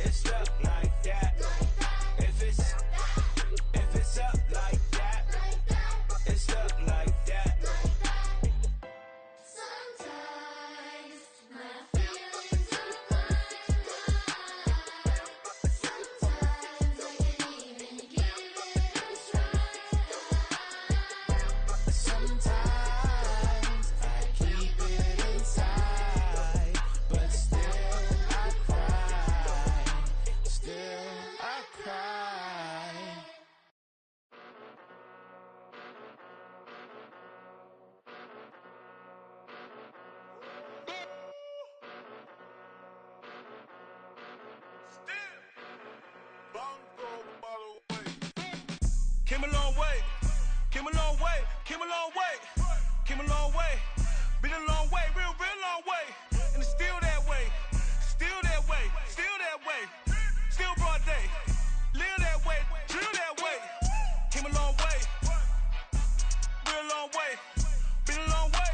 it's up like that. If it's up like that, it's up like that. Sometimes my feelings are blind. Sometimes I can't even give it a try. Sometimes I keep it inside, but still I cry. Still I cry. Came a long way, came a long way, came a long way, came a long way, been a long way, real long way, and it's still that way, still that way, still that way, still broad day, live that way, drill that way, came a long way, real long way, been a long way,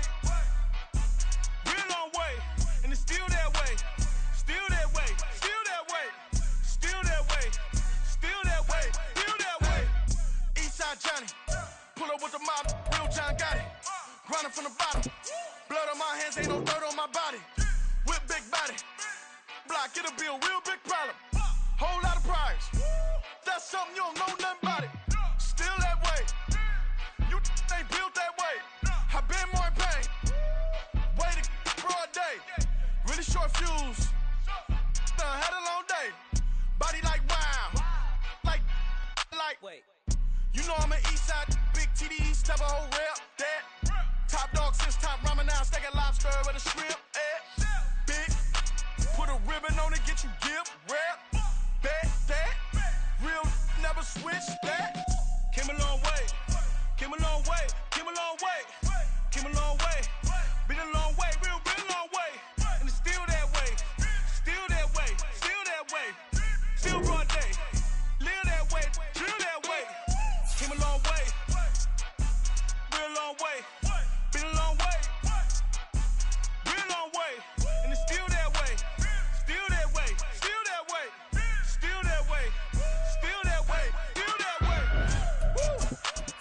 real long way, and it's still that way, still that way, still that way, still that way, still that way, still that way. Eastside Johnny, pull up with the mob, real John got it. Grinding from the bottom, blood on my hands, ain't no dirt on my body. Whip big body, block, get a bill, real big problem. Whole lot of priors, that's something you don't know nothing about it. Still that way, you ain't built that way. I been more in pain, way to broad day. Really short fuse, done had a long day. Body like wow, like. Wait. You know I'm an Eastside, big TDE, step a whole rep, that. Top dog since top ramen now, stacking lobster with a shrimp, Big, put a ribbon on it, get you give, rep, bet, that. Real, never switch, that. Came a long way, came a long way, came a long way, came a long way. Been a long way, real long way. And it's still that way, still that way, still that way. Still broad day, live that way, drill that way. Came a long way, real long way, been a long way, real long way, and it's still that way, still that way, still that way, still that way, still that way, still that way. Woo,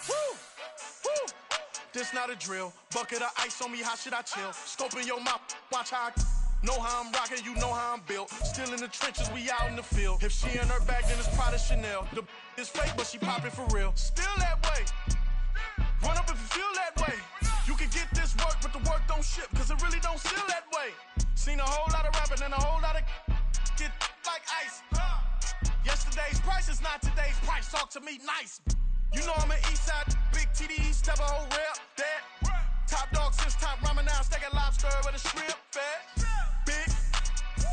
woo, woo. This not a drill, bucket of ice on me, how should I chill? Scope in your mouth, watch how I know how I'm rocking, you know how I'm built. Still in the trenches, we out in the field. If she in her bag, then it's Prada Chanel. The is fake, but she poppin' for real. Still that way. Run up if you feel that way. You can get this work, but the work don't ship, cause it really don't feel that way. Seen a whole lot of rapping and a whole lot of get like ice. Yesterday's price is not today's price. Talk to me nice. You know I'm an Eastside, big TDE, step a whole rep, that. Top dog since top ramen now, stacking lobster with a shrimp, fat. Big,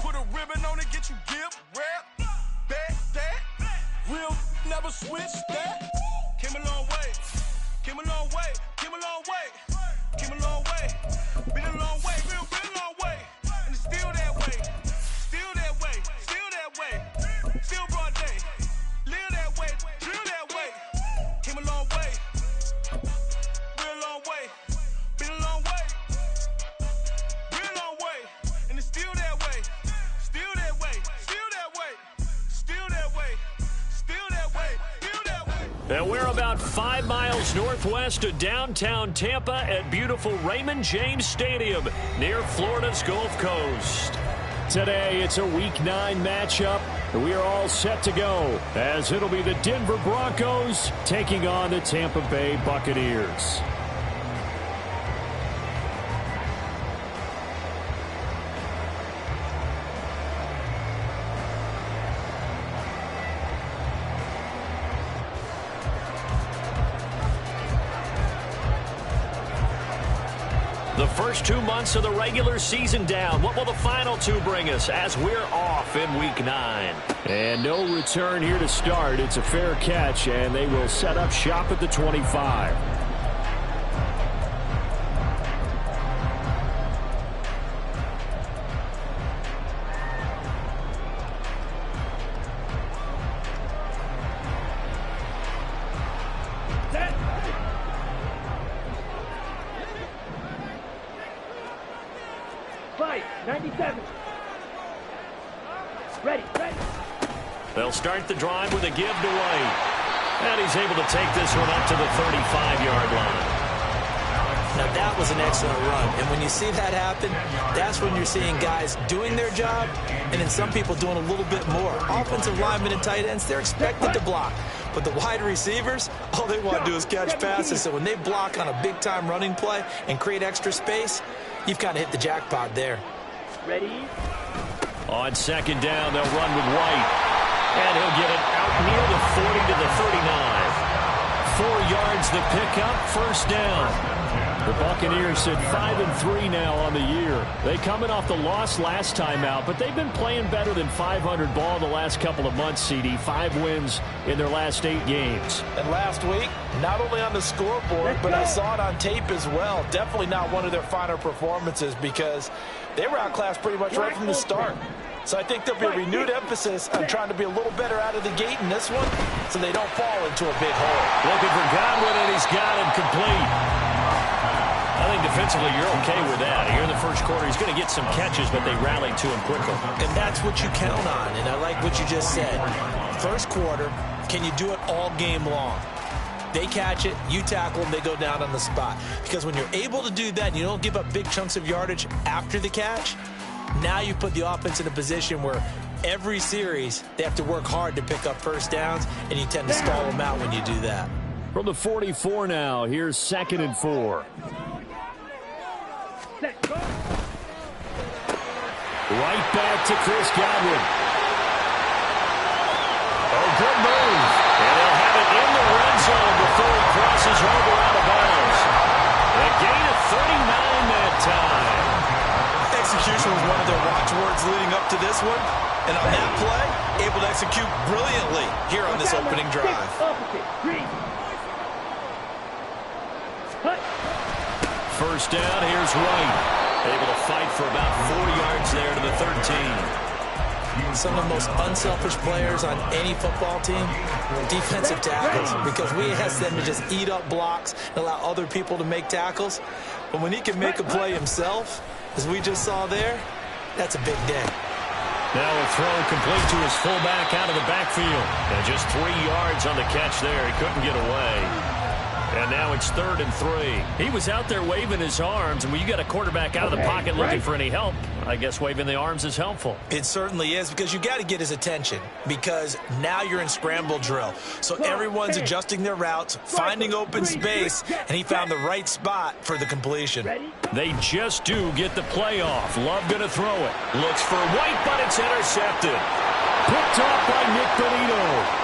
put a ribbon on it, get you give, rep, bet, that. Real, never switch, that. Came a long way, came a long way, came a long way, came a long way. Been a long way, real long way. And it's still that way, still that way, still that way. Still broad day, live that way, drill that way. Came a long way, real long way. Been a long way, real long way. And it's still that way, still that way, still that way, still that way, still that way, still that way. And we're about 5 miles northwest of downtown Tampa at beautiful Raymond James Stadium near Florida's Gulf Coast. Today, it's a Week 9 matchup. We are all set to go as it'll be the Denver Broncos taking on the Tampa Bay Buccaneers. The first 2 months of the regular season down. What will the final 2 bring us as we're off in Week 9? And no return here to start. It's a fair catch, and they will set up shop at the 25. Fight, 97. They'll start the drive with a give to White. And he's able to take this one up to the 35-yard line. Now, that was an excellent run. And when you see that happen, that's when you're seeing guys doing their job and then some people doing a little bit more. Offensive linemen and tight ends, they're expected to block. But the wide receivers, all they want to do is catch passes. So when they block on a big-time running play and create extra space, you've kind of hit the jackpot there. Ready? On second down, they'll run with White. And he'll get it out near the 40 to the 39. 4 yards the pickup, first down. The Buccaneers sit 5-3 now on the year. They coming off the loss last time out, but they've been playing better than 500 ball the last couple of months, CD. 5 wins in their last 8 games. And last week, not only on the scoreboard, but I saw it on tape as well. Definitely not one of their finer performances because they were outclassed pretty much right from the start. So I think there'll be a renewed emphasis on trying to be a little better out of the gate in this one so they don't fall into a big hole. Looking for Godwin, and he's got him complete. I think defensively you're okay with that. Here in the first quarter, he's going to get some catches, but they rallied to him quickly. And that's what you count on, and I like what you just said. First quarter, can you do it all game long? They catch it, you tackle them, they go down on the spot. Because when you're able to do that and you don't give up big chunks of yardage after the catch, now you put the offense in a position where every series they have to work hard to pick up first downs, and you tend to stall them out when you do that. From the 44 now, here's 2nd and 4. Right back to Chris Godwin. Oh, good move. And they'll have it in the red zone before he crosses over out of bounds. A gain of 39 that time. Execution was one of their watchwords leading up to this one. And on that play, able to execute brilliantly here on this opening drive. First down, here's White. Able to fight for about 4 yards there to the 13. Some of the most unselfish players on any football team, defensive tackles, because we ask them to just eat up blocks and allow other people to make tackles. But when he can make a play himself, as we just saw there, that's a big day. Now a throw complete to his fullback out of the backfield. And just 3 yards on the catch there. He couldn't get away. And now it's 3rd and 3. He was out there waving his arms, and when you got a quarterback out of the pocket looking for any help, I guess waving the arms is helpful. It certainly is, because you got to get his attention, because now you're in scramble drill. So everyone's adjusting their routes, finding open space, and he found the right spot for the completion. They just do get the play off. Love going to throw it. Looks for White, but it's intercepted. Picked off by Nick Bonito.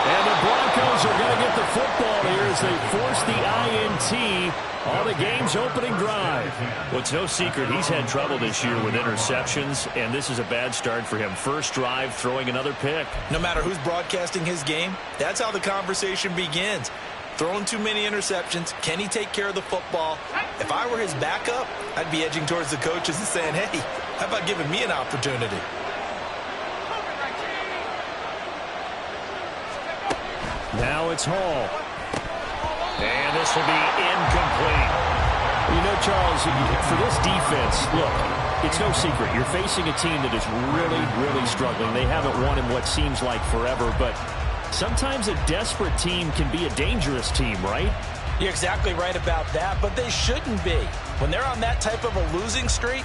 And the Broncos are going to get the football here as they force the INT on the game's opening drive. Well, it's no secret he's had trouble this year with interceptions, and this is a bad start for him. First drive, throwing another pick. No matter who's broadcasting his game, that's how the conversation begins. Throwing too many interceptions, can he take care of the football? If I were his backup, I'd be edging towards the coaches and saying, hey, how about giving me an opportunity? Now it's Hall. And this will be incomplete. You know, Charles, for this defense, look, it's no secret. You're facing a team that is really, really struggling. They haven't won in what seems like forever, but sometimes a desperate team can be a dangerous team, right? You're exactly right about that, but they shouldn't be. When they're on that type of a losing streak,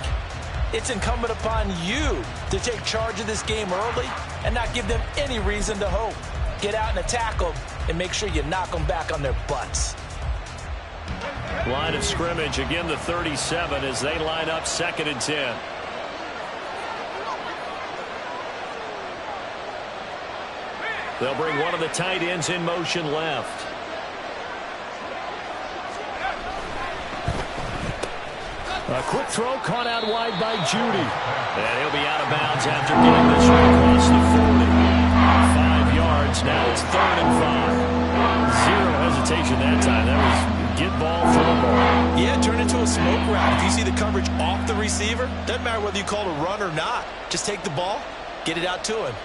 it's incumbent upon you to take charge of this game early and not give them any reason to hope. Get out and attack them and make sure you knock them back on their butts. Line of scrimmage, again the 37 as they line up 2nd and 10. They'll bring one of the tight ends in motion left. A quick throw caught out wide by Judy. And he'll be out of bounds after getting this one across the 40. 5 yards, now it's 3rd and 5. Zero hesitation that time. That was get ball, throw ball. Yeah, turn into a smoke route. If you see the coverage off the receiver, doesn't matter whether you call it a run or not. Just take the ball, get it out to him.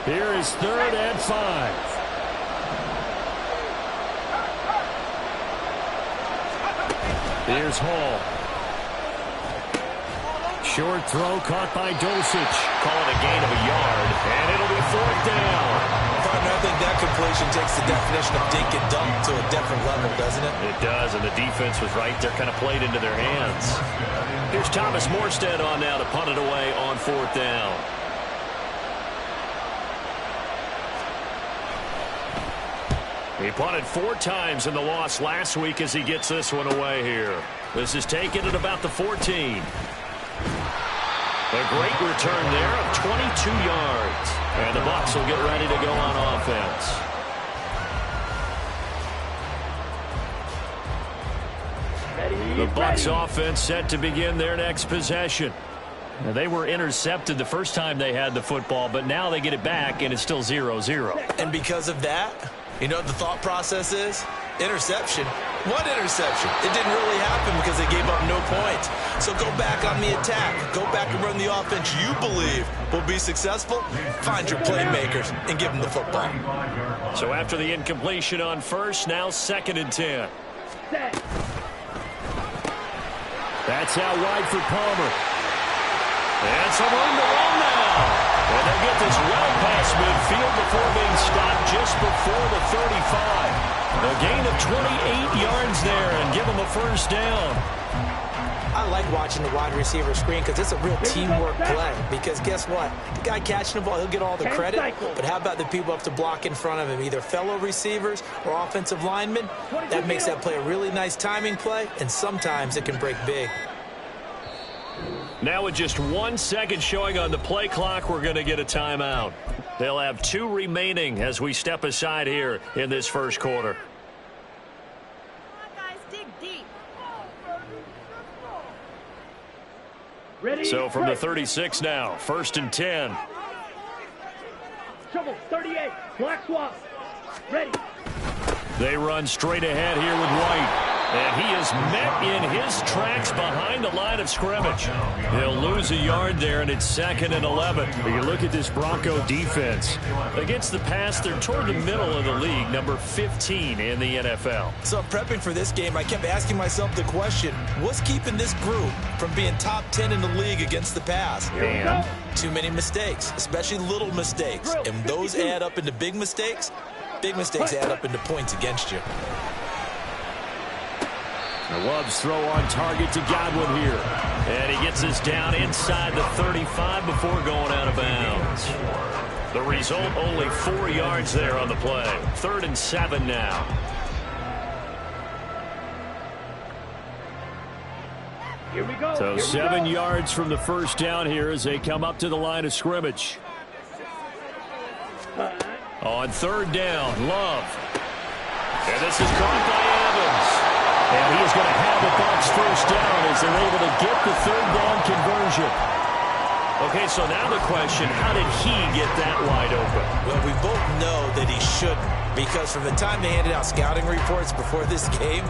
Here is 3rd and 5. Here's Hall. short throw caught by Dulcich. Call it a gain of a yard, and it'll be 4th down. Partner, I think that completion takes the definition of dink and dunk to a different level, doesn't it? It does, and the defense was right there, kind of played into their hands. Here's Thomas Morstead on now to punt it away on 4th down. He punted 4 times in the loss last week as he gets this one away here. This is taken at about the 14. A great return there of 22 yards. And the Bucs will get ready to go on offense. The Bucs offense set to begin their next possession. Now, they were intercepted the first time they had the football, but now they get it back, and it's still 0-0. And because of that, you know what the thought process is? Interception. One interception. It didn't really happen because they gave up no points. So go back on the attack. Go back and run the offense you believe will be successful. Find your playmakers and give them the football. So after the incompletion on first, now 2nd and 10. That's out wide for Palmer. And some room to run now. And they'll get this well past midfield before being stopped just before the 35. A gain of 28 yards there and give them a 1st down. I like watching the wide receiver screen because it's a real teamwork play. Because guess what? The guy catching the ball, he'll get all the credit. But how about the people up to block in front of him, either fellow receivers or offensive linemen? That makes that play a really nice timing play, and sometimes it can break big. Now with just 1 second showing on the play clock, we're going to get a timeout. They'll have 2 remaining as we step aside here in this first quarter. So from the 36 now, 1st and 10. Trouble, 38, black swap, ready. They run straight ahead here with White. And he is met in his tracks behind the line of scrimmage. He'll lose a yard there, and it's 2nd and 11. You look at this Bronco defense. Against the pass, they're toward the middle of the league, number 15 in the NFL. So prepping for this game, I kept asking myself the question, what's keeping this group from being top 10 in the league against the pass? And too many mistakes, especially little mistakes. And those add up into big mistakes. Big mistakes add up into points against you. The Love's throw on target to Godwin here. And he gets us down inside the 35 before going out of bounds. The result, only 4 yards there on the play. 3rd and 7 now. Here we go. So 7 yards from the 1st down here as they come up to the line of scrimmage. On 3rd down, Love. And this is caught by Evans. And he is going to have the Bucs 1st down as they're able to get the 3rd down conversion. Okay, so now the question, how did he get that wide open? Well, we both know that he shouldn't, because from the time they handed out scouting reports before this game,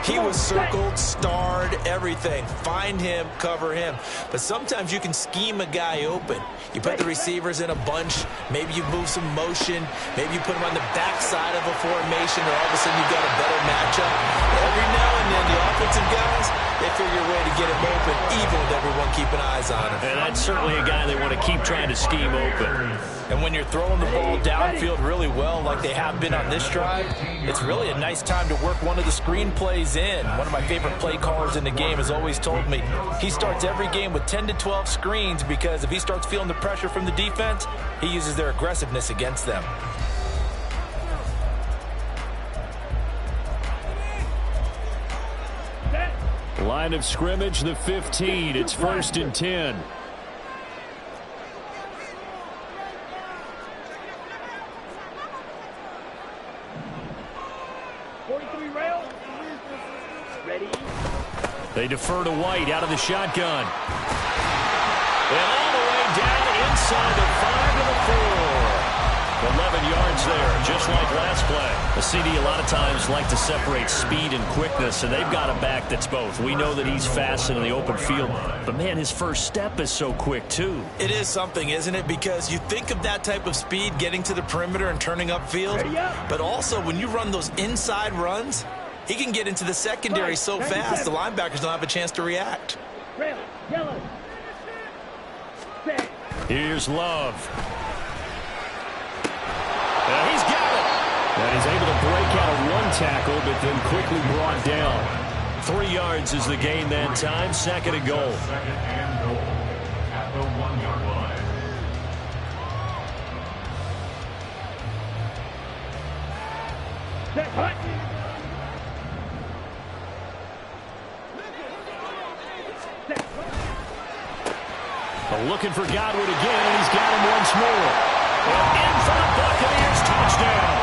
he was circled, starred, everything. Find him, cover him. But sometimes you can scheme a guy open. You put the receivers in a bunch. Maybe you move some motion. Maybe you put them on the backside of a formation, or all of a sudden you've got a better matchup. Every now and then, the offensive guys, they figure a way to get him open, even with everyone keeping eyes on him. And that's certainly a guy they want to keep trying to scheme open. And when you're throwing the ball downfield really well, like they have been on this drive, it's really a nice time to work one of the screen plays in. One of my favorite play callers in the game has always told me he starts every game with 10 to 12 screens, because if he starts feeling the pressure from the defense, he uses their aggressiveness against them. Line of scrimmage, the 15. It's 1st and 10. They defer to White out of the shotgun. And all the way down inside the 5 to the 4. 11 yards there, just like last play. The CD a lot of times like to separate speed and quickness, and they've got a back that's both. We know that he's fast in the open field, but man, his first step is so quick too. It is something, isn't it? Because you think of that type of speed getting to the perimeter and turning upfield, but also when you run those inside runs, he can get into the secondary so fast, the linebackers don't have a chance to react. Here's Love. He's got it. And he's able to break out of one tackle, but then quickly brought down. 3 yards is the gain that time. 2nd and goal. Second and goal at the 1-yard line. Set, hut. Looking for Godwin again, and he's got him once more. And in for the Buccaneers touchdown.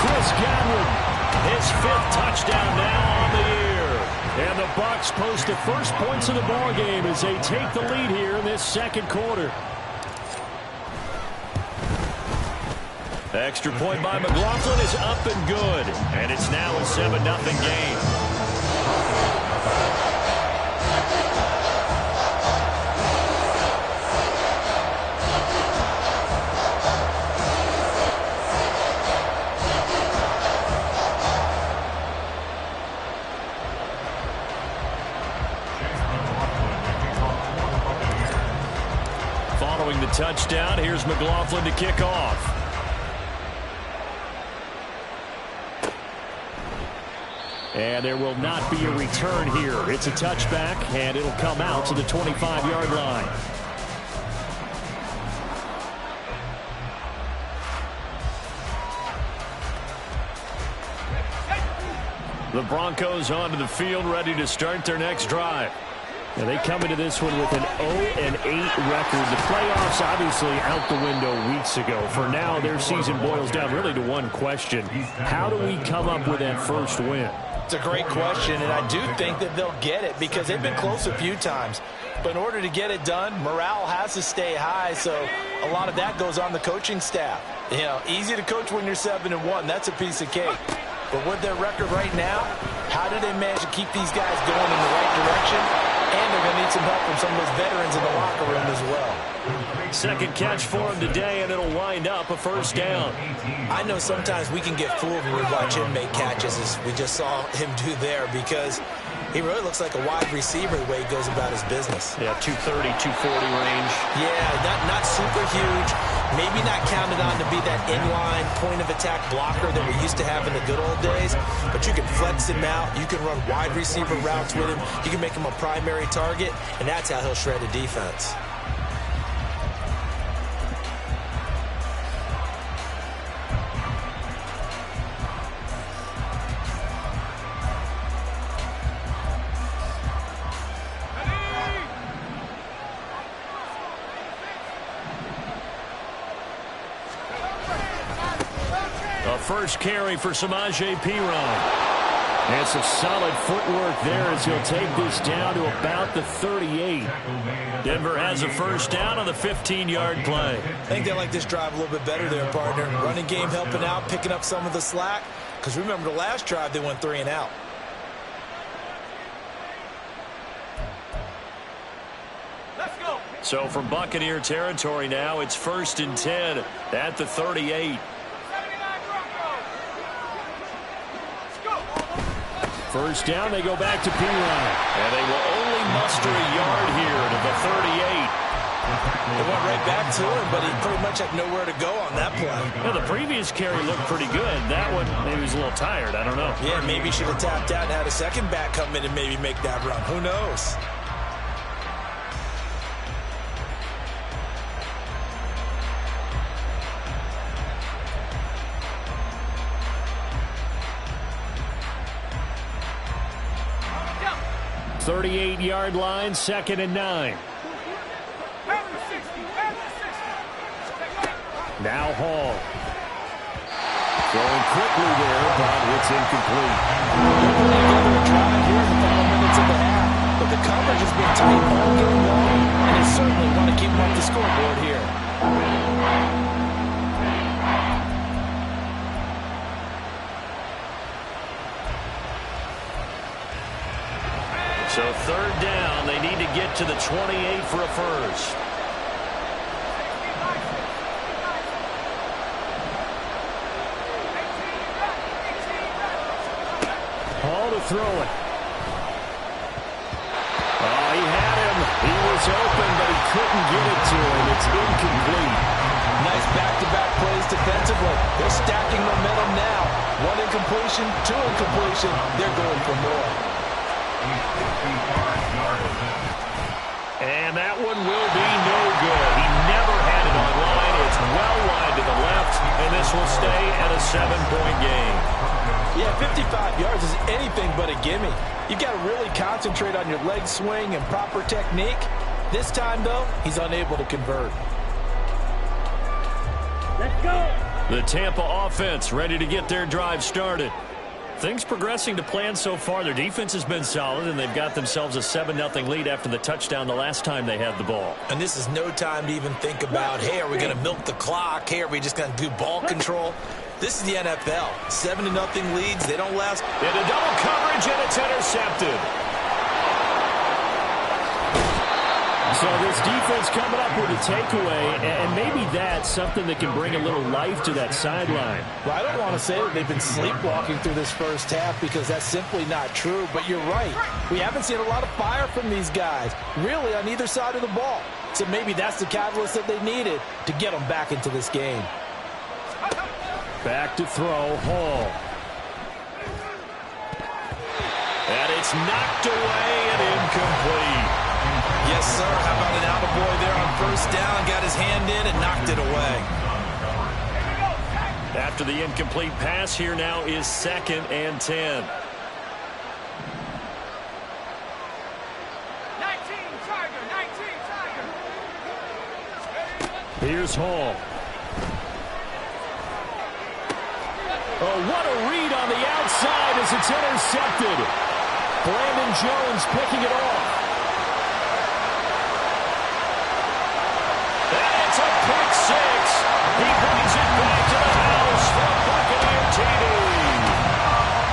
Chris Godwin, his 5th touchdown now on the year. And the Bucs post the first points of the ball game as they take the lead here in this 2nd quarter. Extra point by McLaughlin is up and good. And it's now a 7-0 game. Following the touchdown, here's McLaughlin to kick off. And there will not be a return here. It's a touchback, and it'll come out to the 25-yard line. The Broncos onto the field, ready to start their next drive. Now they come into this one with an 0-8 record. The playoffs obviously out the window weeks ago. For now, their season boils down really to one question. How do we come up with that first win? It's a great question, and I do think that they'll get it because they've been close a few times. But in order to get it done, morale has to stay high, so a lot of that goes on the coaching staff. You know, easy to coach when you're 7-1. That's a piece of cake. But with their record right now, how do they manage to keep these guys going in the right direction? And they're going to need some help from some of those veterans in the locker room as well. Second catch for him today, and it'll wind up a first down. I know sometimes we can get fooled when we watch him make catches, as we just saw him do there, because he really looks like a wide receiver the way he goes about his business. Yeah, 230, 240 range. Yeah, not super huge. Maybe not counted on to be that inline point-of-attack blocker that we used to have in the good old days, but you can flex him out. You can run wide receiver routes with him. You can make him a primary target, and that's how he'll shred a defense. First carry for Samaje Perine. And some solid footwork there as he'll take this down to about the 38. Denver has a first down on the 15-yard play. I think they like this drive a little bit better there, partner. Running game helping out, picking up some of the slack. Because remember the last drive, they went 3 and out. Let's go. So from Buccaneer territory now, it's 1st and 10 at the 38. First down, they go back to Perine. And they will only muster a yard here to the 38. They went right back to him, but he pretty much had nowhere to go on that play. Yeah, the previous carry looked pretty good. That one, maybe he was a little tired. I don't know. Yeah, maybe he should have tapped out and had a second back come in and maybe make that run. Who knows? Yeah. 38-yard line, 2nd and 9. Now Hall. Throwing quickly there, but it's incomplete. Together a drive here in the final minutes of the half, but the coverage has been tight all game long, and they certainly want to keep them off the scoreboard here. So 3rd down, they need to get to the 28 for a first. Hall to throw it. Oh, he had him. He was was open, but he couldn't get it to him. It's incomplete. Nice back-to-back plays defensively. They're stacking momentum now. One incompletion, two incompletion. They're going for more. And that one will be no good. He never had it on line. It's well wide to the left, and this will stay at a 7-point game. Yeah, 55 yards is anything but a gimme. You've got to really concentrate on your leg swing and proper technique. This time, though, he's unable to convert. Let's go. The Tampa offense ready to get their drive started. Things progressing to plan so far. Their defense has been solid, and they've got themselves a 7-0 lead after the touchdown the last time they had the ball. And this is no time to even think about, hey, are we going to milk the clock? Hey, are we just going to do ball control? This is the NFL. 7-0 leads. They don't last. Into double coverage, and it's intercepted. So this defense coming up with a takeaway, and maybe that's something that can bring a little life to that sideline. Well, I don't want to say that they've been sleepwalking through this first half because that's simply not true, but you're right. We haven't seen a lot of fire from these guys, really, on either side of the ball. So maybe that's the catalyst that they needed to get them back into this game. Back to throw, Hall. And it's knocked away and incomplete. Yes, sir. How about an attaboy there on first down? Got his hand in and knocked it away. After the incomplete pass, here now is 2nd and 10. 19, Tiger, 19, Tiger. Here's Hall. Oh, what a read on the outside as it's intercepted. Brandon Jones picking it off. And it's a pick six. He brings it back to the house for a Buccaneer TD.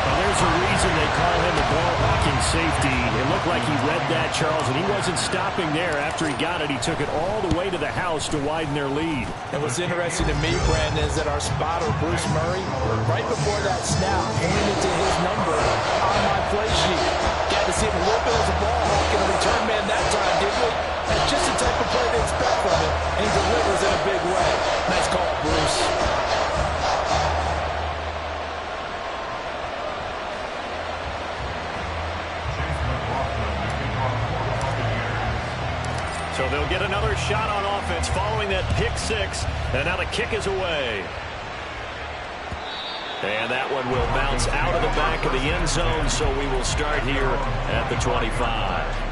And there's a reason they call him a ball-hawking safety. It looked like he read that, Charles, and he wasn't stopping there. After he got it, he took it all the way to the house to widen their lead. And what's interesting to me, Brandon, is that our spotter, Bruce Murray, right before that snap, pointed to his number on my play sheet. Got to see him a little bit as a ball hawk and a return man that time, didn't we? That's just the type of play they expect from him, and he delivers in a big way. Nice call, Bruce. So they'll get another shot on offense following that pick six, and now the kick is away. And that one will bounce out of the back of the end zone, so we will start here at the 25.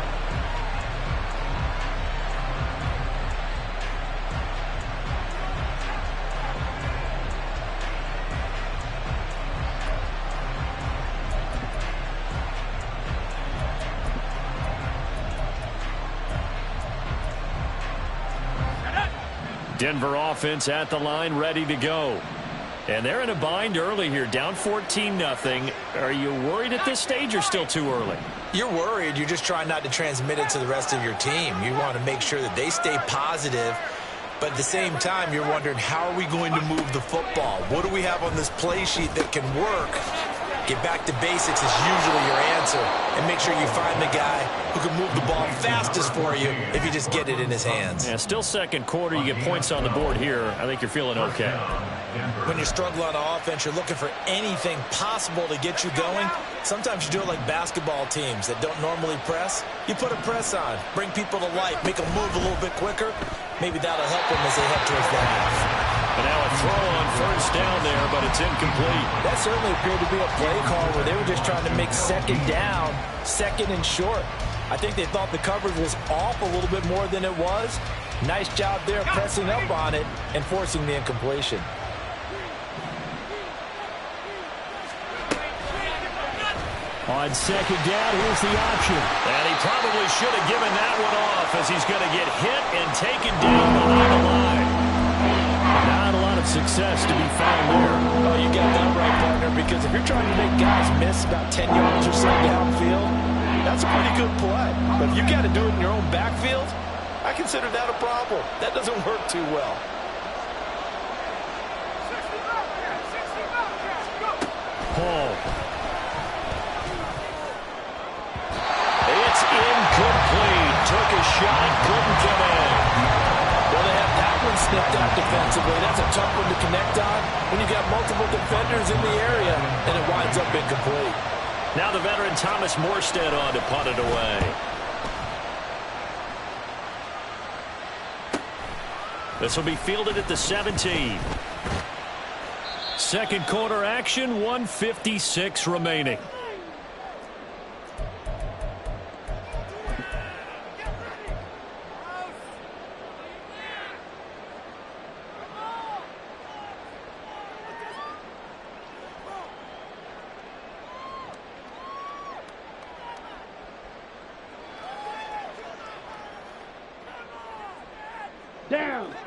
Denver offense at the line, ready to go. And they're in a bind early here, down 14-0. Are you worried at this stage or still too early? You're worried. You're just trying not to transmit it to the rest of your team. You want to make sure that they stay positive. But at the same time, you're wondering, how are we going to move the football? What do we have on this play sheet that can work? Get back to basics is usually your answer. And make sure you find the guy who can move the ball fastest for you if you just get it in his hands. Yeah, still second quarter. You get points on the board here. I think you're feeling okay. When you're struggling on offense, you're looking for anything possible to get you going. Sometimes you do it like basketball teams that don't normally press. You put a press on, bring people to life, make them move a little bit quicker. Maybe that'll help them as they head towards the half. And now a throw on first down there, but it's incomplete. That certainly appeared to be a play call where they were just trying to make second down, second and short. I think they thought the coverage was off a little bit more than it was. Nice job there pressing up on it and forcing the incompletion. On second down, here's the option. And he probably should have given that one off as he's going to get hit and taken down behind the line. Not a lot of success to be found there. Oh, you got that right, partner, because if you're trying to make guys miss about 10 yards or so downfield, that's a pretty good play. But if you got to do it in your own backfield, I consider that a problem. That doesn't work too well. Paul. It's incomplete. Took a shot, sniffed out defensively. That's a tough one to connect on when you've got multiple defenders in the area, and it winds up incomplete. Now the veteran Thomas Morstead on to punt it away. This will be fielded at the 17. Second quarter action, 1:56 remaining.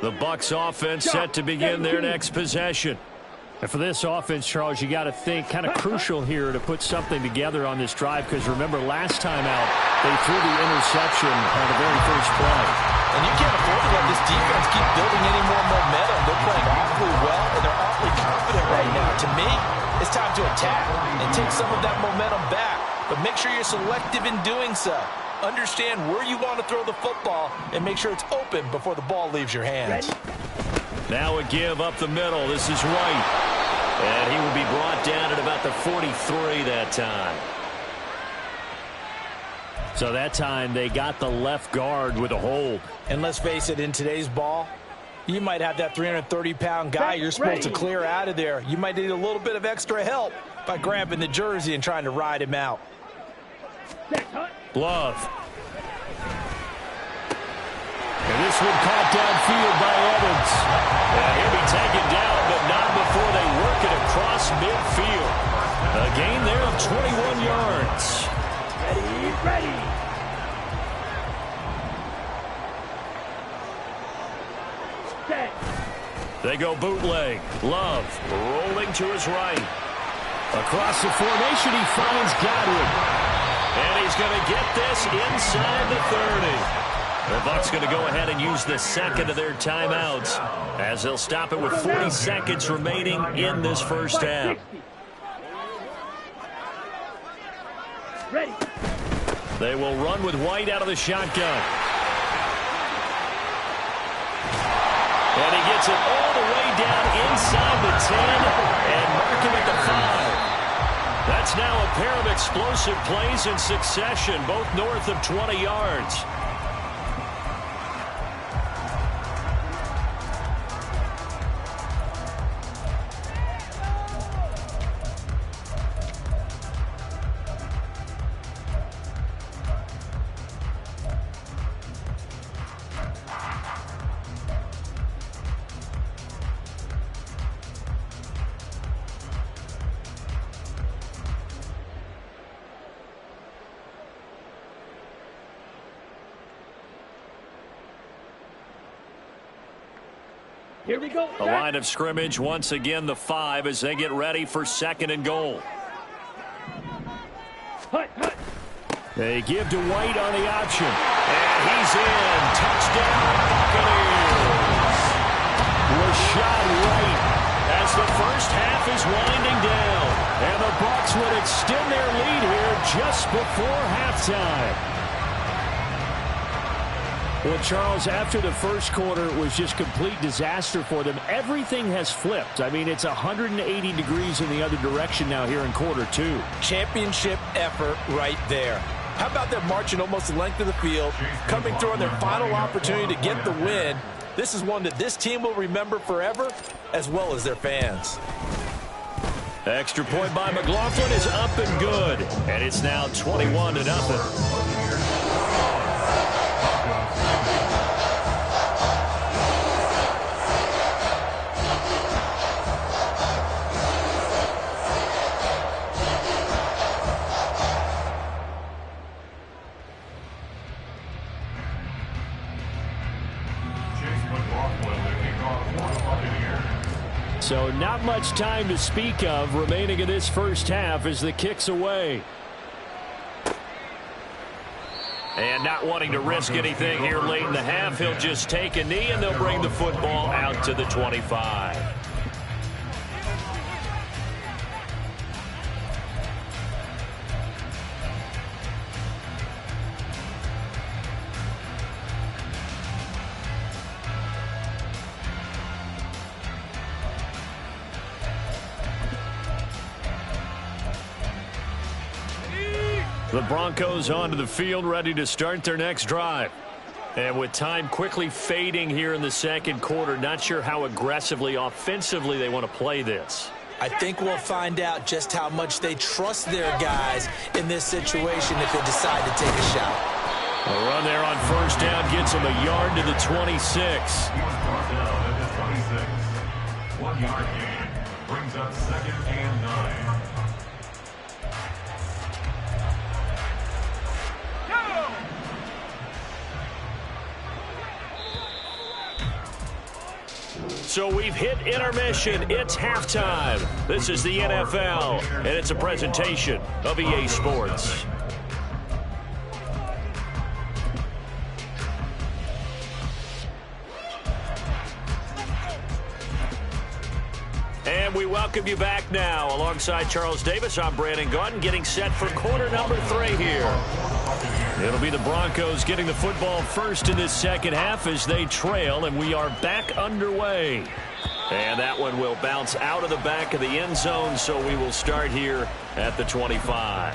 The Bucs offense set to begin their next possession. And for this offense, Charles, you got to think kind of crucial here to put something together on this drive, because remember last time out they threw the interception on the very first play. And you can't afford to let this defense keep building any more momentum. They're playing awfully well, and they're awfully confident right now. To me, it's time to attack and take some of that momentum back, but make sure you're selective in doing so. Understand where you want to throw the football and make sure it's open before the ball leaves your hands. Now a give up the middle. This is White. And he will be brought down at about the 43 that time. So that time they got the left guard with a hold. And let's face it, in today's ball, you might have that 330-pound guy you're supposed to clear out of there. You might need a little bit of extra help by grabbing the jersey and trying to ride him out. Love. And this one caught downfield by Evans. And he'll be taken down, but not before they work it across midfield. A gain there of 21 yards. Ready. Set. They go bootleg. Love rolling to his right. Across the formation, he finds Godwin. And he's going to get this inside the 30. The Bucs going to go ahead and use the second of their timeouts as they'll stop it with 40 seconds remaining in this first half. Ready. They will run with White out of the shotgun. And he gets it all the way down inside the 10 and mark him at the 5. That's now a pair of explosive plays in succession, both north of 20 yards. Here we go. The line of scrimmage, once again, the 5 as they get ready for second and goal. Hut. They give to White on the option. And he's in. Touchdown, Buccaneers. Rashad White as the first half is winding down. And the Bucs would extend their lead here just before halftime. Well, Charles, after the first quarter, it was just complete disaster for them. Everything has flipped. I mean, it's 180 degrees in the other direction now here in quarter 2. Championship effort right there. How about them marching almost the length of the field, coming through on their final opportunity to get the win? This is one that this team will remember forever, as well as their fans. Extra point by McLaughlin is up and good. And it's now 21-0. So not much time to speak of remaining in this first half as the kick's away. And not wanting to risk anything here late in the half, he'll just take a knee and they'll bring the football out to the 25. The Broncos onto the field, ready to start their next drive. And with time quickly fading here in the second quarter, not sure how aggressively, offensively they want to play this. I think we'll find out just how much they trust their guys in this situation if they decide to take a shot. A run there on first down gets them a yard to the 26. Brought down at the 26. 1 yard gain brings up 2nd and 9. So we've hit intermission. It's halftime. This is the NFL, and it's a presentation of EA Sports. And we welcome you back now. Alongside Charles Davis, I'm Brandon Gaudin, getting set for quarter number 3 here. It'll be the Broncos getting the football first in this second half as they trail, and we are back underway. And that one will bounce out of the back of the end zone, so we will start here at the 25.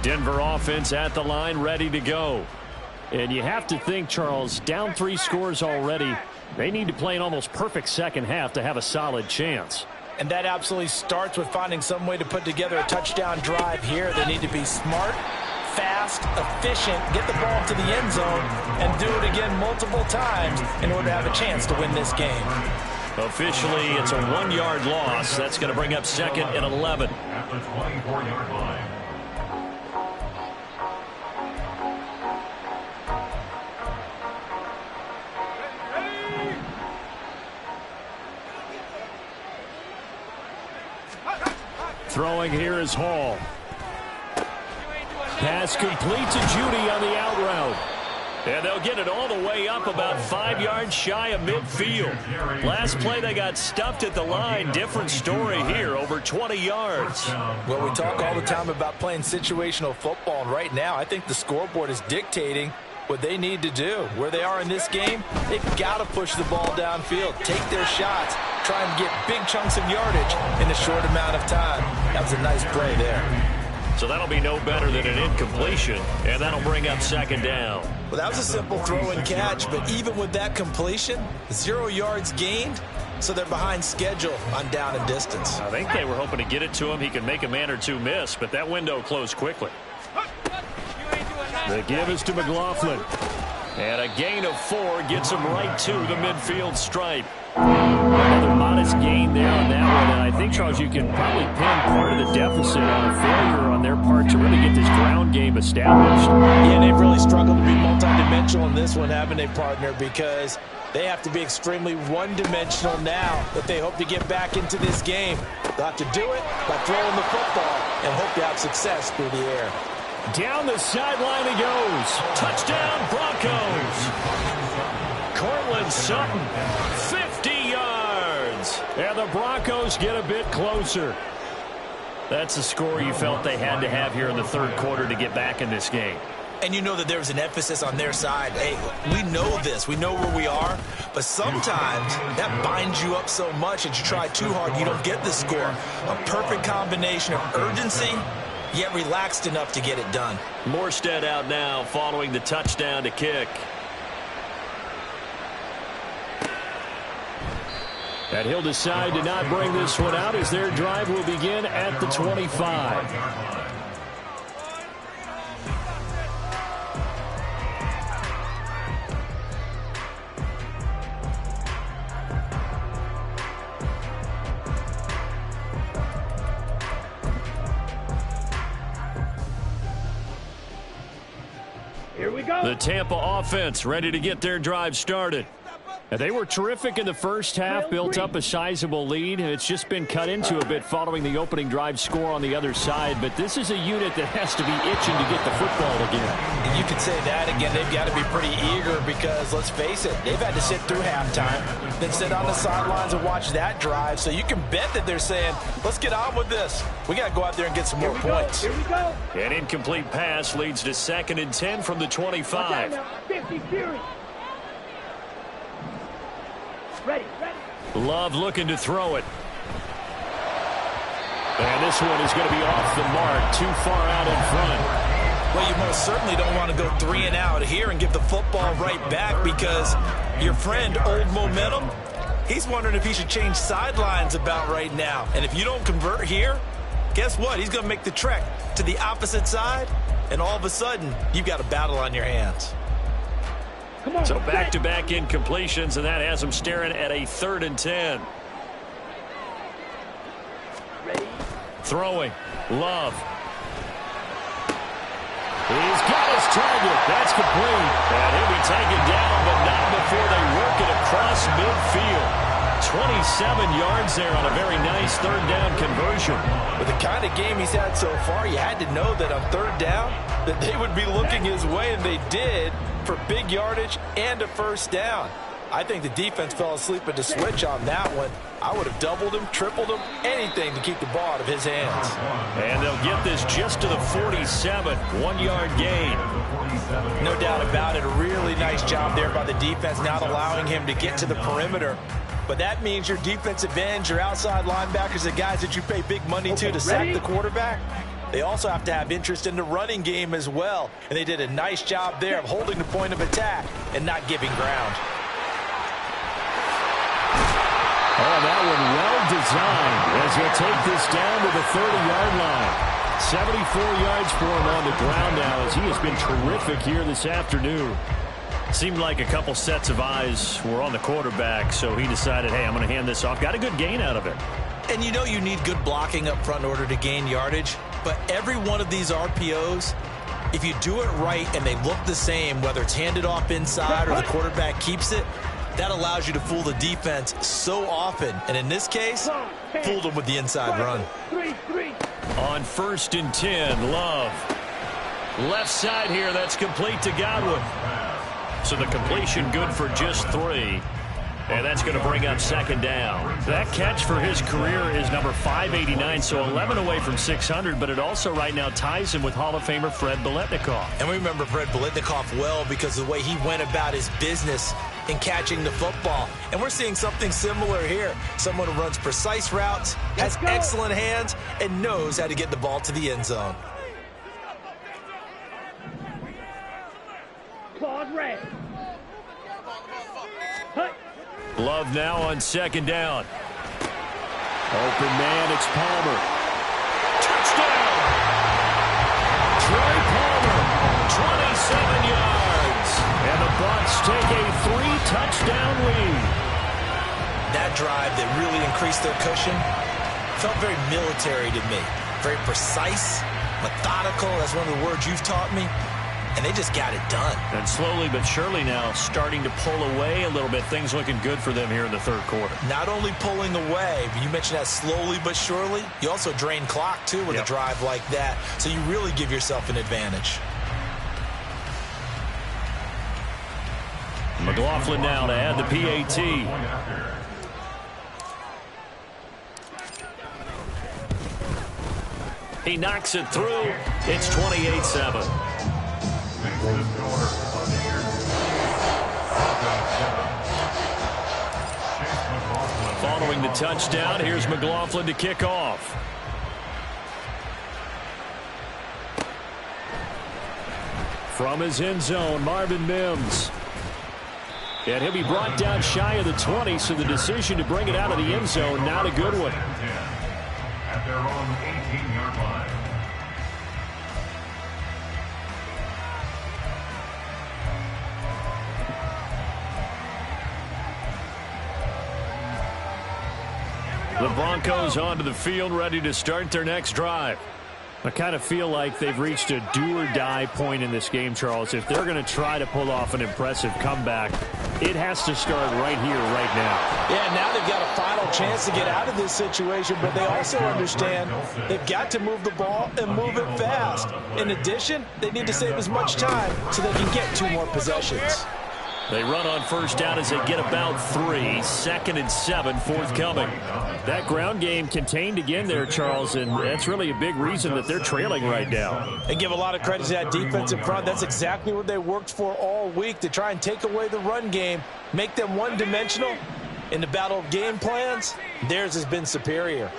Denver offense at the line, ready to go. And you have to think, Charles, down 3 scores already. They need to play an almost perfect second half to have a solid chance. And that absolutely starts with finding some way to put together a touchdown drive here. They need to be smart, fast, efficient, get the ball to the end zone, and do it again multiple times in order to have a chance to win this game. Officially, it's a 1-yard loss. That's going to bring up 2nd and 11. At the 24-yard line. Throwing here is Hall. Pass complete to Judy on the out route. And they'll get it all the way up about 5 yards shy of midfield. Last play they got stuffed at the line. Different story here, over 20 yards. Well, we talk all the time about playing situational football, and right now I think the scoreboard is dictating what they need to do. Where they are in this game, they've got to push the ball downfield, take their shots, try and get big chunks of yardage in a short amount of time. That was a nice play there. So that'll be no better than an incompletion, and that'll bring up 2nd down. Well, that was a simple throw and catch, but even with that completion, 0 yards gained, so they're behind schedule on down and distance. I think they were hoping to get it to him. He could make a man or two miss, but that window closed quickly. The give is to McLaughlin. And a gain of 4 gets him right to the midfield stripe. Another modest gain there on that one. And I think, Charles, you can probably pin part of the deficit on a failure on their part to really get this ground game established. Yeah, they've really struggled to be multidimensional in this one, haven't they, partner? Because they have to be extremely one-dimensional now if they hope to get back into this game. They'll have to do it by throwing the football and hope to have success through the air. Down the sideline he goes. Touchdown, Broncos. Cortland Sutton, 50 yards. And the Broncos get a bit closer. That's the score you felt they had to have here in the third quarter to get back in this game. And you know that there was an emphasis on their side. Hey, we know this. We know where we are. But sometimes that binds you up so much that you try too hard, you don't get the score. A perfect combination of urgency, yet relaxed enough to get it done. Morstead out now following the touchdown to kick. And he'll decide to not bring this one out as their drive will begin at the 25. Here we go. The Tampa offense ready to get their drive started. They were terrific in the first half, built up a sizable lead. It's just been cut into a bit following the opening drive score on the other side. But this is a unit that has to be itching to get the football again. You could say that again. They've got to be pretty eager because, let's face it, they've had to sit through halftime, then sit on the sidelines and watch that drive. So you can bet that they're saying, let's get on with this. We got to go out there and get some more points. Here we go. An incomplete pass leads to 2nd and 10 from the 25. 50 Fury. Ready. Love looking to throw it. And this one is going to be off the mark, too far out in front. Well, you most certainly don't want to go 3 and out here and give the football right back because your friend, Old Momentum, he's wondering if he should change sidelines about right now. And if you don't convert here, guess what? He's going to make the trek to the opposite side, and all of a sudden, you've got a battle on your hands. So back-to-back incompletions, and that has him staring at a 3rd and 10. Ready. Throwing. Love. He's got his target. That's complete. And he'll be taken down, but not before they work it across midfield. 27 yards there on a very nice 3rd down conversion. With the kind of game he's had so far, you had to know that on 3rd down that they would be looking his way, and they did, for big yardage and a 1st down. I think the defense fell asleep at the switch on that one. I would have doubled him, tripled him, anything to keep the ball out of his hands. And they'll get this just to the 47, 1-yard gain. No doubt about it. A really nice job there by the defense, not allowing him to get to the perimeter. But that means your defensive ends, your outside linebackers, the guys that you pay big money to sack the quarterback, they also have to have interest in the running game as well. And they did a nice job there of holding the point of attack and not giving ground. Oh, that one well designed as he'll take this down to the 30-yard line. 74 yards for him on the ground now as he has been terrific here this afternoon. Seemed like a couple sets of eyes were on the quarterback, so he decided, hey, I'm going to hand this off. Got a good gain out of it. And you know you need good blocking up front in order to gain yardage. But every one of these RPOs, if you do it right and they look the same, whether it's handed off inside or the quarterback keeps it, that allows you to fool the defense so often. And in this case, fooled them with the inside run. On 1st and 10, Love. Left side here, that's complete to Godwin. So the completion good for just 3. And that's going to bring up 2nd down. That catch for his career is number 589, so 11 away from 600, but it also right now ties him with Hall of Famer Fred Biletnikoff. And we remember Fred Biletnikoff well because of the way he went about his business in catching the football. And we're seeing something similar here. Someone who runs precise routes, has excellent hands, and knows how to get the ball to the end zone. Claws red. Love now on 2nd down. Open man, it's Palmer. Touchdown! Troy Palmer, 27 yards. And the Bucs take a 3-touchdown lead. That drive that really increased their cushion felt very military to me. Very precise, methodical. That's one of the words you've taught me. And they just got it done. And slowly but surely now starting to pull away a little bit. Things looking good for them here in the 3rd quarter. Not only pulling away, but you mentioned that slowly but surely. You also drain clock, too, with a drive like that. So you really give yourself an advantage. McLaughlin now to add the PAT. He knocks it through. It's 28-7. Following the touchdown, here's McLaughlin to kick off. From his end zone, Marvin Mims. And he'll be brought down shy of the 20, so the decision to bring it out of the end zone, not a good one. At their own 18-yard line. The Broncos onto the field, ready to start their next drive. I kind of feel like they've reached a do-or-die point in this game, Charles. If they're going to try to pull off an impressive comeback, It has to start right here, right now. Yeah, now they've got a final chance to get out of this situation, but they also understand they've got to move the ball and move it fast. In addition, they need to save as much time so they can get 2 more possessions. They run on first down as they get about 3. 2nd and 7 forthcoming. That ground game contained again there, Charles, and that's really a big reason that they're trailing right now. They give a lot of credit to that defense in front. That's exactly what they worked for all week, to try and take away the run game, make them one-dimensional. In the battle of game plans, theirs has been superior.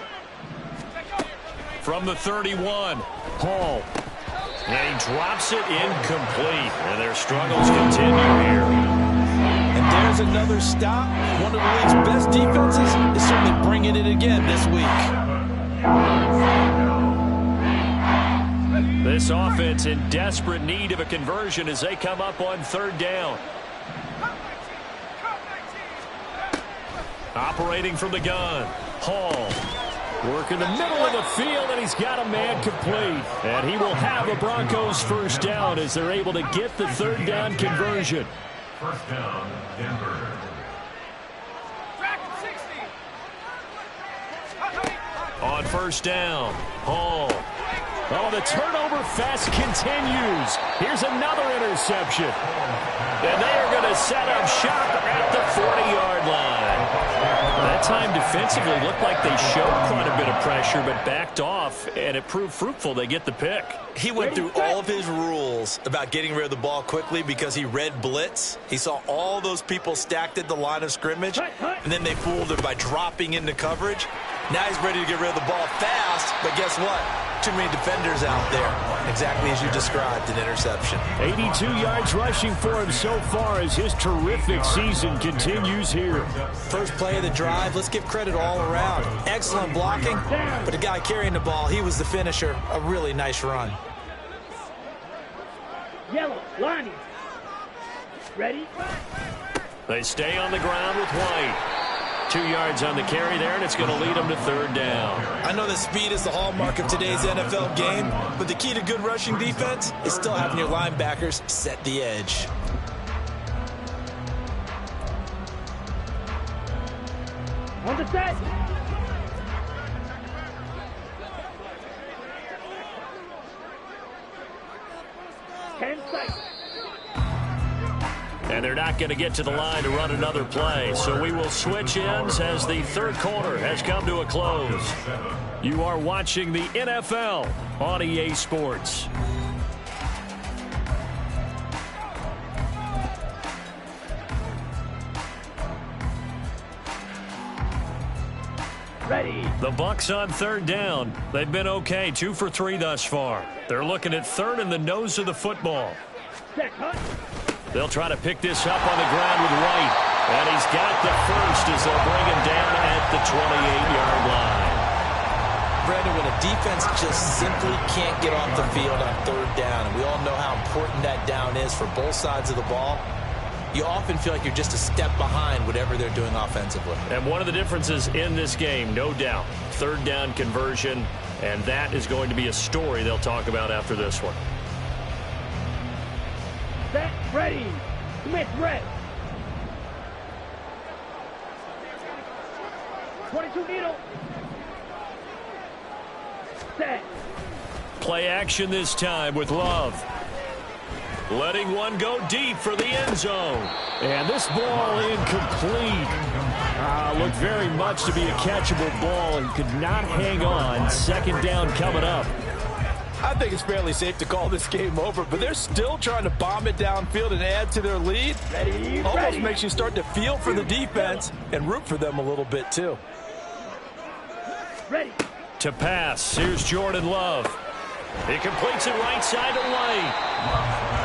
From the 31, Hall. And he drops it incomplete. And their struggles continue here. And there's another stop. One of the league's best defenses is certainly bringing it again this week. This offense in desperate need of a conversion as they come up on 3rd down. Operating from the gun, Hall. Working the middle of the field, and he's got a man complete. And he will have the Broncos first down as they're able to get the 3rd down conversion. First down, Denver. On first down, Hall. Oh, the turnover fest continues. Here's another interception. And they are going to set up shop at the 40-yard line. That time defensively looked like they showed quite a bit of pressure, but backed off, and it proved fruitful. They get the pick. He went through all of his rules about getting rid of the ball quickly because he read blitz. He saw all those people stacked at the line of scrimmage, and then they fooled him by dropping into coverage. Now he's ready to get rid of the ball fast, but guess what? Too many defenders out there. Exactly as you described, an interception. 82 yards rushing for him so far as his terrific season continues here. First play of the drive, let's give credit all around. Excellent blocking, but the guy carrying the ball, he was the finisher. A really nice run. Yellow, Lonnie. Ready? They stay on the ground with White. 2 yards on the carry there, and it's going to lead them to 3rd down. I know that speed is the hallmark of today's NFL game, but the key to good rushing defense is still having your linebackers set the edge. On the set. And they're not going to get to the line to run another play. So we will switch ends as the 3rd quarter has come to a close. You are watching the NFL on EA Sports. Ready. The Bucs on 3rd down. They've been okay, 2 for 3 thus far. They're looking at 3rd in the nose of the football. Set, hunt. They'll try to pick this up on the ground with White. And he's got the first as they'll bring him down at the 28-yard line. Brandon, when a defense just simply can't get off the field on 3rd down, and we all know how important that down is for both sides of the ball, you often feel like you're just a step behind whatever they're doing offensively. And one of the differences in this game, no doubt, 3rd down conversion, and that is going to be a story they'll talk about after this one. Set, ready. Smith, red. 22 needle. Set. Play action this time with Love. Letting one go deep for the end zone. And this ball incomplete. Looked very much to be a catchable ball and could not hang on. 2nd down coming up. I think it's fairly safe to call this game over, but they're still trying to bomb it downfield and add to their lead. Ready, Almost ready. makes you start to feel for the defense and root for them a little bit too. Ready. To pass, here's Jordan Love. He completes it right side to White.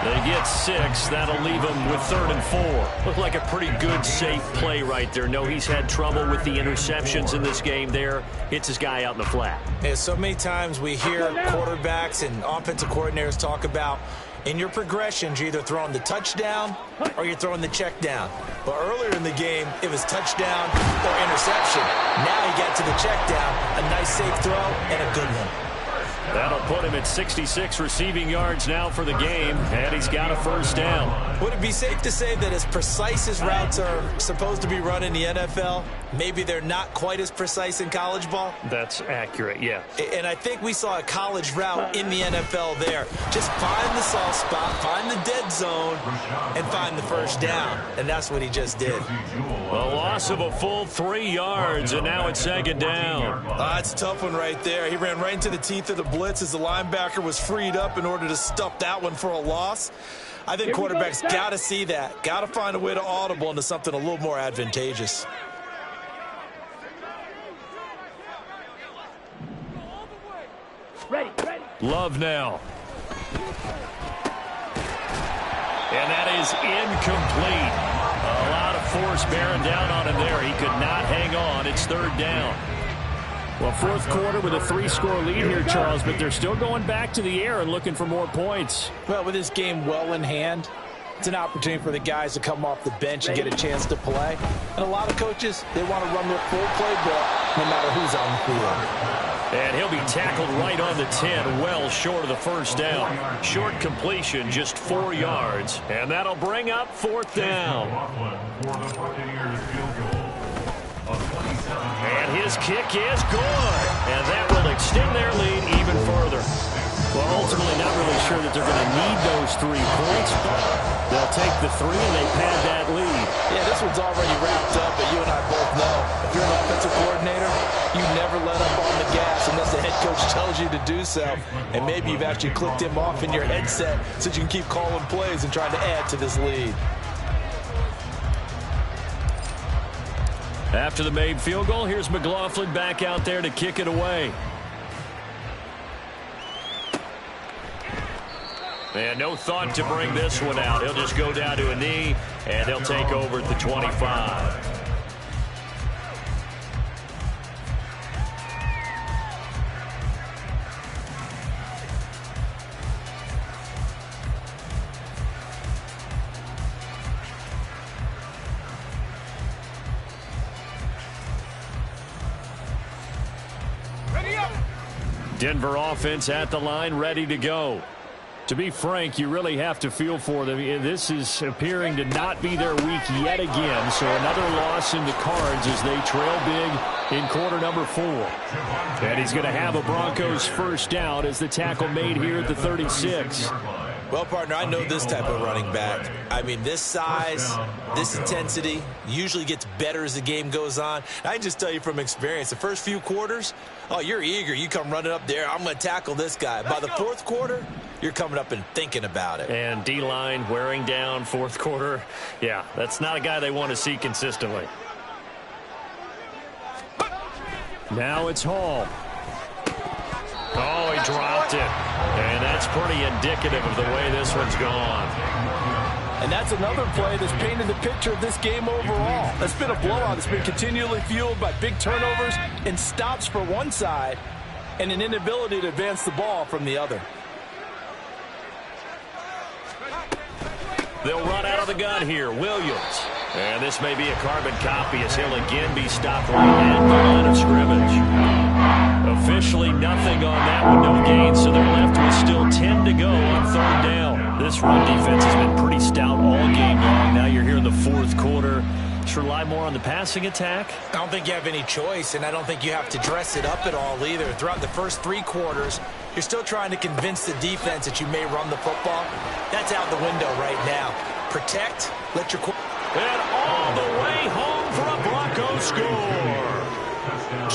They get 6. That'll leave him with 3rd and 4. Looked like a pretty good, safe play right there. No, he's had trouble with the interceptions in this game there. Hits his guy out in the flat. Yeah, so many times we hear quarterbacks and offensive coordinators talk about in your progressions, you're either throwing the touchdown or you're throwing the check down. But earlier in the game, it was touchdown or interception. Now he got to the check down, a nice safe throw, and a good one. That'll put him at 66 receiving yards now for the game, and he's got a first down. Would it be safe to say that as precise as routes are supposed to be run in the NFL, maybe they're not quite as precise in college ball? That's accurate, yeah. And I think we saw a college route in the NFL there. Just find the soft spot, find the dead zone, and find the first down. And that's what he just did. A loss of a full 3 yards, and now it's second down. That's a tough one right there. He ran right into the teeth of the blitz as the linebacker was freed up in order to stuff that one for a loss. I think quarterbacks got to see that. Got to find a way to audible into something a little more advantageous. Ready. Love now. And that is incomplete. A lot of force bearing down on him there. He could not hang on. It's third down. Well, fourth quarter with a 3-score lead here, Charles, but they're still going back to the air and looking for more points. Well, with this game well in hand, it's an opportunity for the guys to come off the bench and get a chance to play. And a lot of coaches, they want to run the full playbook no matter who's on the field. And he'll be tackled right on the 10, well short of the first down. Short completion, just 4 yards. And that'll bring up fourth down. And his kick is good. And that will extend their lead even further. Well, ultimately, not really sure that they're going to need those 3 points, but they'll take the 3 and they pad that lead. Yeah, this one's already wrapped up, but you and I both know if you're an offensive coordinator, you never let up on the gas unless the head coach tells you to do so. And maybe you've actually clicked him off in your headset so you can keep calling plays and trying to add to this lead. After the made field goal, here's McLaughlin back out there to kick it away. And no thought to bring this one out. He'll just go down to a knee, and he'll take over at the 25. Denver offense at the line, ready to go. To be frank, you really have to feel for them. This is appearing to not be their week yet again, so another loss in the cards as they trail big in quarter number 4. And he's going to have a Broncos first down as the tackle made here at the 36. Well, partner, I know this type of running back. I mean, this size, this intensity usually gets better as the game goes on. I can just tell you from experience, the first few quarters, oh, you're eager. You come running up there, I'm going to tackle this guy. By the fourth quarter, you're coming up and thinking about it. And D-line wearing down fourth quarter. Yeah, that's not a guy they want to see consistently. Now it's Hall. Oh, he dropped it. And that's pretty indicative of the way this one's gone. And that's another play that's painted the picture of this game overall. It's been a blowout. It's been continually fueled by big turnovers and stops for one side and an inability to advance the ball from the other. They'll run out of the gun here. Williams. And this may be a carbon copy as he'll again be stopped right at the line of scrimmage. Officially nothing on that one, no gain, so they're left with still 10 to go on third down. This run defense has been pretty stout all game long. Now you're here in the fourth quarter. Should rely more on the passing attack? I don't think you have any choice, and I don't think you have to dress it up at all either. Throughout the first 3 quarters, you're still trying to convince the defense that you may run the football. That's out the window right now. Protect, let your... And all the way home for a Broncos score.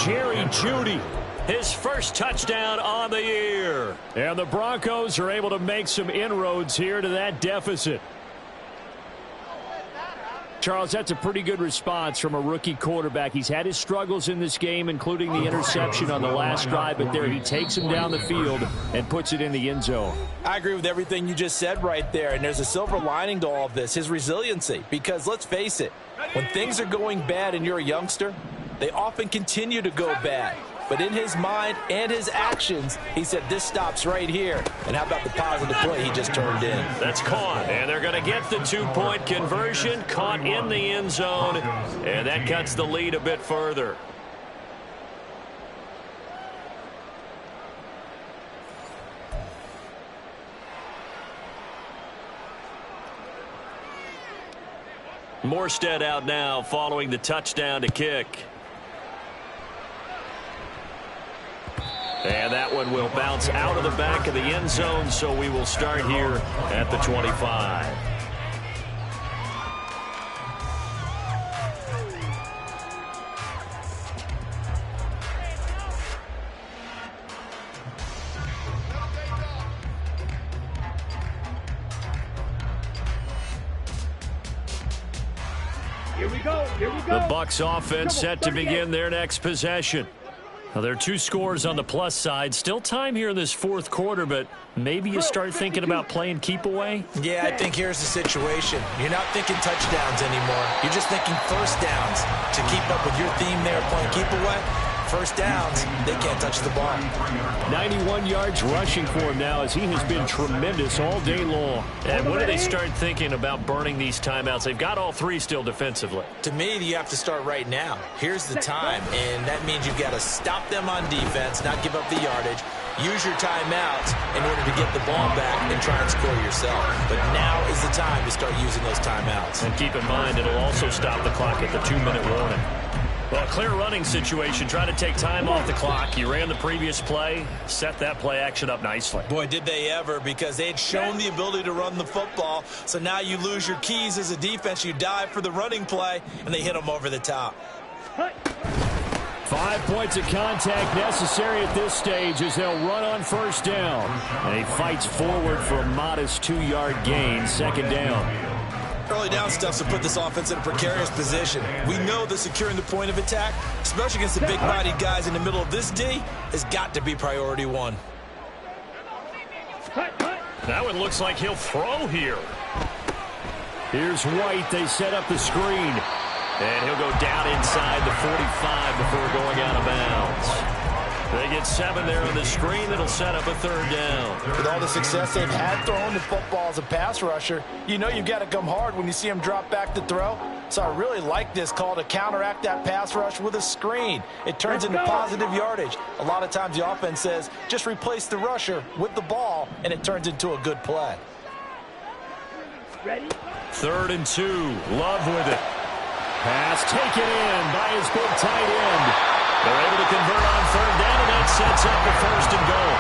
Jerry Jeudy, his first touchdown on the year. And the Broncos are able to make some inroads here to that deficit. Charles, that's a pretty good response from a rookie quarterback. He's had his struggles in this game, including the interception on the last drive, but there he takes him down the field and puts it in the end zone. I agree with everything you just said right there, and there's a silver lining to all of this, his resiliency. Because let's face it, when things are going bad and you're a youngster, they often continue to go bad. But in his mind and his actions, he said, this stops right here. And how about the positive play he just turned in? That's caught, and they're going to get the 2-point conversion, caught in the end zone, and that cuts the lead a bit further. Morstead out now following the touchdown to kick. And that one will bounce out of the back of the end zone, so we will start here at the 25. Here we go. Here we go. The Bucs offense set to begin their next possession. Now, there are 2 scores on the plus side. Still time here in this fourth quarter, but maybe you start thinking about playing keep away? Yeah, I think here's the situation. You're not thinking touchdowns anymore. You're just thinking first downs. To keep up with your theme there, playing keep away, first downs, they can't touch the ball. 91 yards rushing for him now as he has been tremendous all day long. And when do they start thinking about burning these timeouts? They've got all 3 still defensively. To me, you have to start right now. Here's the time, and that means you've got to stop them on defense, not give up the yardage, use your timeouts in order to get the ball back and try and score yourself. But now is the time to start using those timeouts. And keep in mind, it'll also stop the clock at the 2-minute warning. Well, a clear running situation. Try to take time off the clock. You ran the previous play, set that play action up nicely. Boy, did they ever, because they had shown the ability to run the football. So now you lose your keys as a defense. You dive for the running play, and they hit them over the top. 5 points of contact necessary at this stage as they'll run on first down. And he fights forward for a modest 2-yard gain, second down. Early down stuff to put this offense in a precarious position. We know that securing the point of attack, especially against the big-bodied guys in the middle of this D, has got to be priority 1. That one looks like he'll throw here. Here's White. They set up the screen. And he'll go down inside the 45 before going out of bounds. They get 7 there on the screen. That'll set up a third down. With all the success they've had throwing the football as a pass rusher, you know you've got to come hard when you see him drop back to throw. So I really like this call to counteract that pass rush with a screen. It turns into positive yardage. A lot of times the offense says, just replace the rusher with the ball, and it turns into a good play. Ready? 3rd and 2. Love with it. Pass taken in by his big tight end. They're able to convert on 3rd down, and that sets up the 1st and goal.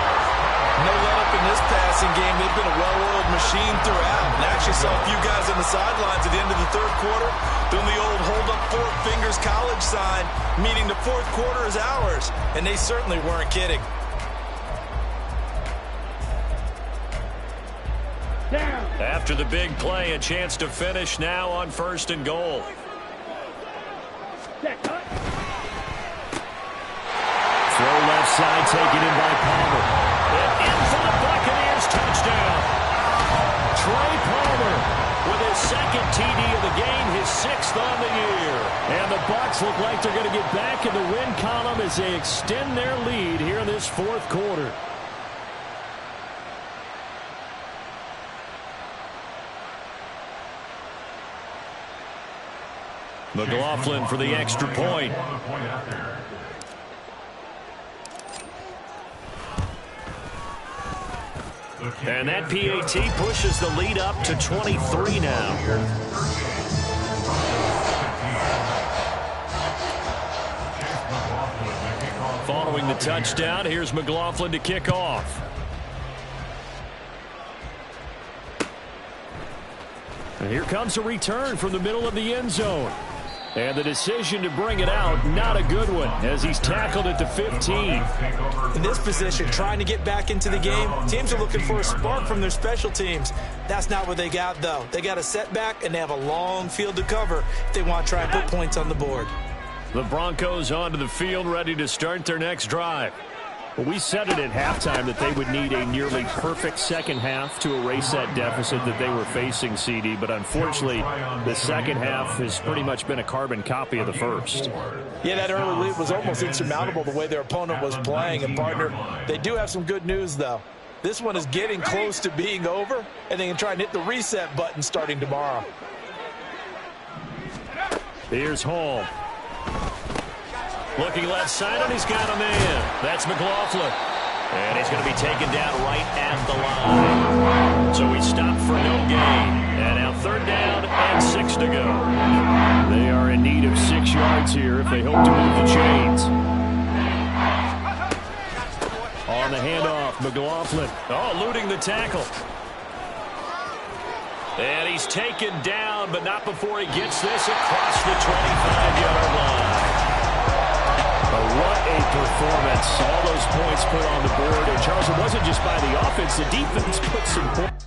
No let-up in this passing game. They've been a well-oiled machine throughout. And I actually saw a few guys on the sidelines at the end of the 3rd quarter doing the old hold-up 4 fingers college sign, meaning the 4th quarter is ours. And they certainly weren't kidding. Down. After the big play, a chance to finish now on 1st and goal. Set. Throw left side, taken in by Palmer. And in for the Buccaneers, touchdown. Trey Palmer with his 2nd TD of the game, his 6th on the year. And the Bucs look like they're going to get back in the win column as they extend their lead here in this 4th quarter. McLaughlin for the extra point. And that PAT pushes the lead up to 23 now. Following the touchdown, here's McLaughlin to kick off. And here comes a return from the middle of the end zone. And the decision to bring it out, not a good one, as he's tackled at the 15. In this position, trying to get back into the game, teams are looking for a spark from their special teams. That's not what they got, though. They got a setback, and they have a long field to cover if they want to try and put points on the board. The Broncos onto the field, ready to start their next drive. Well, we said it at halftime that they would need a nearly perfect second half to erase that deficit that they were facing, CD. But unfortunately, the second half has pretty much been a carbon copy of the first. Yeah, that early lead was almost insurmountable the way their opponent was playing. And, partner, they do have some good news, though. This one is getting close to being over, and they can try and hit the reset button starting tomorrow. Here's Hall. Looking left side, and he's got a man. That's McLaughlin. And he's going to be taken down right at the line. So he stopped for no gain. And now 3rd down and 6 to go. They are in need of 6 yards here if they hope to move the chains. On the handoff, McLaughlin. Oh, eluding the tackle. And he's taken down, but not before he gets this across the 25-yard line. But what a performance. All those points put on the board. And, Charles, it wasn't just by the offense. The defense put some points.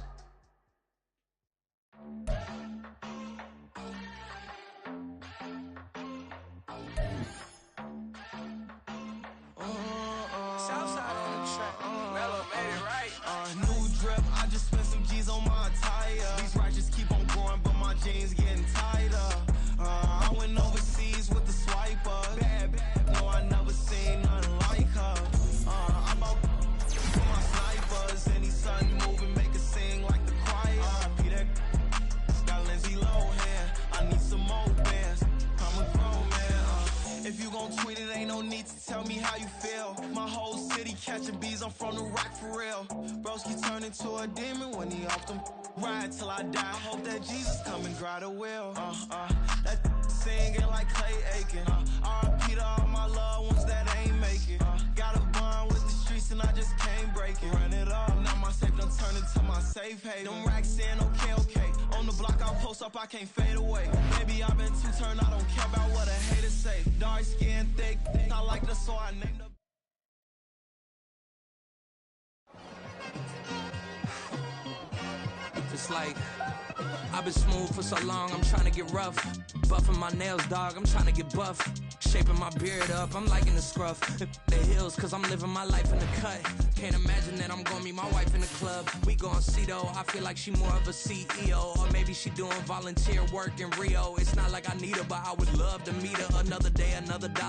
I can't fade away. Maybe I've been too turned, I don't care about what a hater say. Dark skin, thick, I like the so I named up. It's like I've been smooth for so long, I'm trying to get rough. Buffing my nails, dog, I'm trying to get buff. Shaping my beard up, I'm liking the scruff. The hills, cause I'm living my life in the cut. Can't imagine that I'm gonna meet my wife in the club. We gon' see though, I feel like she more of a CEO. Or maybe she doing volunteer work in Rio. It's not like I need her, but I would love to meet her. Another day, another dollar.